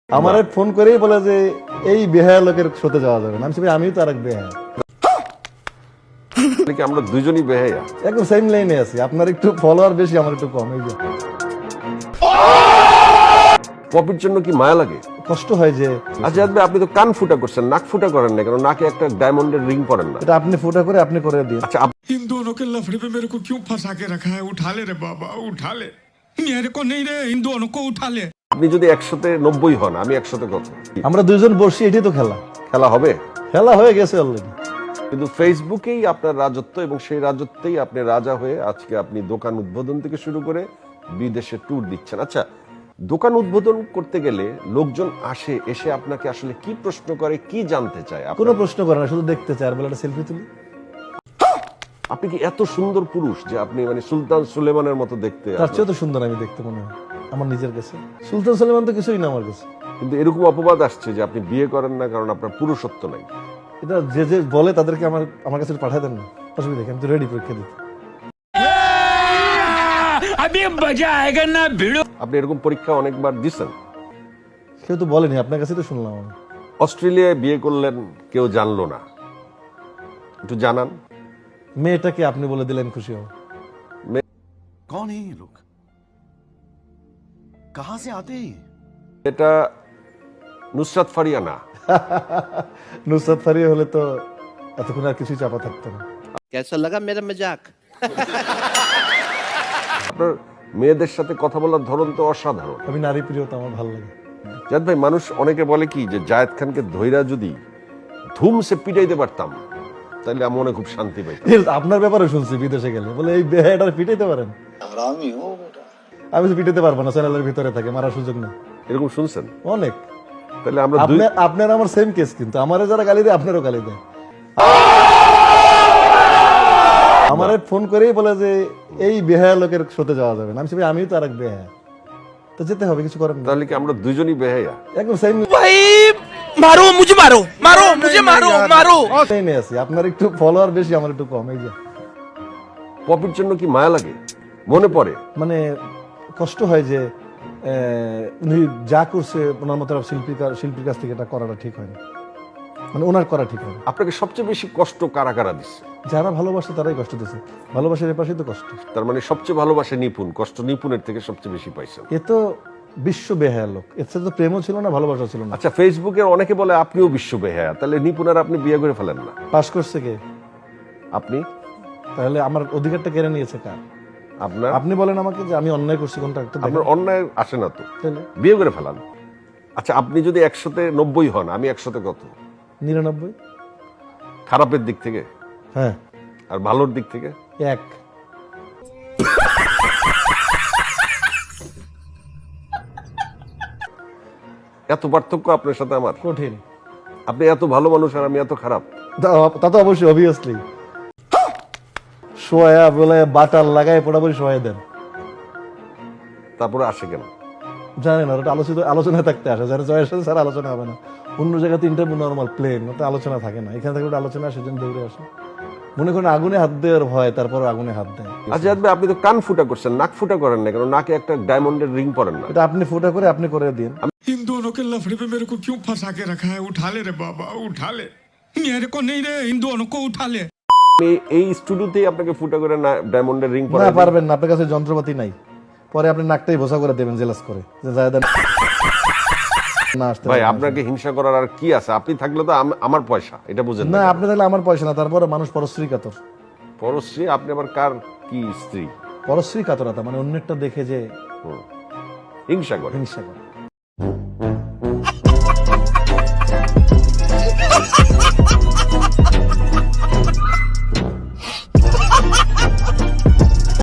আমার ফোন করেই বলে যে এই বেহায়া লোকের সাথে যাওয়া যাবে না। আমি বলি, আমিও তো আর এক বেহায়া, আমরা দুজনই বেহায়া, একদম সেম লাইনে আছি। আপনার একটু ফলোয়ার বেশি, আমার একটু কম। এই যে পপির জন্য কি মায়া লাগে? কষ্ট হয় যে, আচ্ছা ভাই, আপনি তো কান ফুটা করছেন, নাক ফুটা করেন না কেন? নাকে একটা ডায়মন্ডের রিং পরেন না? এটা আপনি ফুটা করে আপনি করে দিন। আচ্ছা इन दोनों के लफड़े पे मेरे को क्यों फंसा के रखा है? उठा ले रे बाबा, उठा ले। मेरे को नहीं रे, इन दोनों को उठा ले। আপনি যদি 190 হন, আমি 100 কত? আমরা দুইজন বসি, এটাই তো খেলা। খেলা হবে? খেলা হয়ে গেছে অলরেডি। কিন্তু ফেসবুকেই আপনার রাজত্ব, এবং সেই রাজত্বেই আপনি রাজা হয়ে আজকে আপনি দোকান উদ্বোধন থেকে শুরু করে বিদেশে ট্যুর দিচ্ছেন। আচ্ছা, দোকান উদ্বোধন করতে গেলে লোকজন এসে আপনাকে আসলে কি প্রশ্ন করে, কি জানতে চায়? কোনো প্রশ্ন করে না, শুধু দেখতে চায় আর বলে একটা সেলফি তুলি। আপনি কি এত সুন্দর পুরুষ যে আপনি মানে সুলতান সুলেমানের মতো দেখতে? তার চেয়েও তো সুন্দর আমি দেখতে মনে হয় আমার নিজের কাছে। সুলতান সুলেমান তো কিছুই না আমার কাছে। কিন্তু এরকম অপবাদ আসছে যে আপনি বিয়ে করেন না কারণ আপনার পুরুষত্ব নাই। এটা যে যে বলে তাদেরকে আমার কাছে পাঠায় দেন না, অসুবিধা কি? আমি তো রেডি পরীক্ষা দিতে। আপনি এরকম পরীক্ষা অনেকবার দিচ্ছেন? কেউ তো বলেনি, আপনার কাছে তো শুনলাম আমি। অস্ট্রেলিয়ায় বিয়ে করলেন, কেউ জানলো না, একটু জানান। মেয়েটাকে আপনি বলে দিলেন, খুশি হব। कौन है ये लोग? कहां से आते हैं? এটা নুসরাত ফারিয়া না। নুসরাত ফারিয়া হলে তো এতক্ষণ আর কিছুই চাপা থাকতো না। कैसा लगा मेरा मजाक? আপনার মেয়েদের সাথে কথা বলার ধরন তো অসাধারণ। আমি নারী প্রিয়, তো আমার ভালো লাগে। জায়েদ ভাই, মানুষ অনেকে বলে কি যে জায়েদ খানকে ধইরা যদি ধুমসে পিটাইতে পারতাম তাহলে আমি মনে খুব শান্তি পাইতাম। আপনার ব্যাপারে শুনছি বিদেশে গেলে বলে এই বেহায়াটা পিটাইতে পারেন। আমি তো পিটাইতে পারবো না, চ্যানেলের ভিতরে থাকে, মারার সুযোগ নেই। এরকম শুনছেন? অনেক। তাহলে আমরা দুই আপনার আমার সেম কেস, কিন্তু আমারে যারা গালি দেয় আপনারও গালি দেয়। আমার ফোন করেই বলে যে এই বেহায়া লোকের সাথে যাওয়া যাবে না। আমি বলি, আমিও তো আর এক বেহায়া, তো যেতে হবে, কিছু করেন না। তাহলে কি আমরা দুজনই বেহায়া? একদম সেম मारो मुझे, मारो मारो मुझे, मारो मारो। লাইনে আছি। আপনার একটু ফলোয়ার বেশি, আমার একটু কম। এই যে পপির জন্য কি মায়া লাগে? মনে পড়ে? মানে কষ্ট হয় যে উনি যা করছে ওনার মতো শিল্পীর কাছ থেকে এটা করাটা ঠিক হয় না, মানে ওনার করা ঠিক হয় না। আপনাকে সবচেয়ে বেশি কষ্ট কারা কারা দিচ্ছে? যারা ভালোবাসে তারাই কষ্ট দিচ্ছে। ভালোবাসার এপাশেই তো কষ্ট। তার মানে সবচেয়ে ভালোবাসে নিপুণ, কষ্ট নিপুণের থেকে সবচেয়ে বেশি পাইছেন। এ তো বিশ্ব বেহায়া লোক, এর সাথে তো প্রেমও ছিল না, ভালোবাসা ছিল না। আচ্ছা, ফেসবুকে অনেকে বলে আপনিও বিশ্ব বেহায়া, তাহলে নিপুণ আর আপনি বিয়ে করে ফেলেন না? পাশ করছে কে? আপনি। তাহলে আমার অধিকারটা কেড়ে নিয়েছে কার? আপনার। আপনি বলেন আমাকে যে আমি অন্যায় করছি, কোনটা একটা আপনার অন্যায় আসে না তো, তাহলে বিয়ে করে ফেলান। আচ্ছা, আপনি যদি 190 হন, আমি 100 কত? 99। খারাপের দিক থেকে? হ্যাঁ। আর ভালোর দিক থেকে? 1। এত পার্থক্য আপনার সাথে আমার? কঠিন। আপনি এত ভালো মানুষ আর আমি এত খারাপ? তা তো অবশ্যই, অবভিয়াসলি। সোয়া বলে বাটার লাগায় পোড়াপুরি সোয়া দেন, তারপরে আসে কেন জানেন? আর ওটা আলোচনায় থাকতে আসে, যারা জয়ের সাথে স্যার আলোচনা হবে না। অন্য জায়গাতে ইন্টারভিউ নর্মাল প্লেন, ওটা আলোচনা থাকে না। এখানে থেকে ওটা আলোচনা আসে, জন্য দৌড়ে আসে। মনে করেন আগুনে হাত দেওয়ার ভয়, তারপর আগুনে হাত দেয়। আচ্ছা ভাই, আপনি তো কান ফুটা করছেন, নাক ফুটা করেন না কেন? নাকে একটা ডায়মন্ডের রিং পরেন না? এটা আপনি ফুটা করে আপনি করে দিন। इन दोनों के लफड़े पे मेरे को क्यों फंसा के रखा है? उठा ले रे बाबा, उठा ले। मेरे को नहीं रे, इन दोनों को उठा ले। আমি এই স্টুডিওতেই আপনাকে ফুটা করে ডায়মন্ডের রিং না, পরাই? পারবেন না, আপনার কাছে যন্ত্রপাতি নাই। পরে আপনি নাকটাই ভোসা করে দেবেন জেলাস করে, যে জায়দা না আসতে ভাই, পারবে না। আপনাকে হিংসা করার আর কি আছে? আপনি থাকলে তো আমার পয়সা, এটা বুঝেন না, না? আপনি তাহলে আমার পয়সা না, তারপরে মানুষ পরশ্রী কাতর। পরশ্রী? আপনি আবার কার কি স্ত্রী? পরশ্রী কাতরতা মানে অন্যেরটা দেখে যে হিংসা করে। হিংসা করে।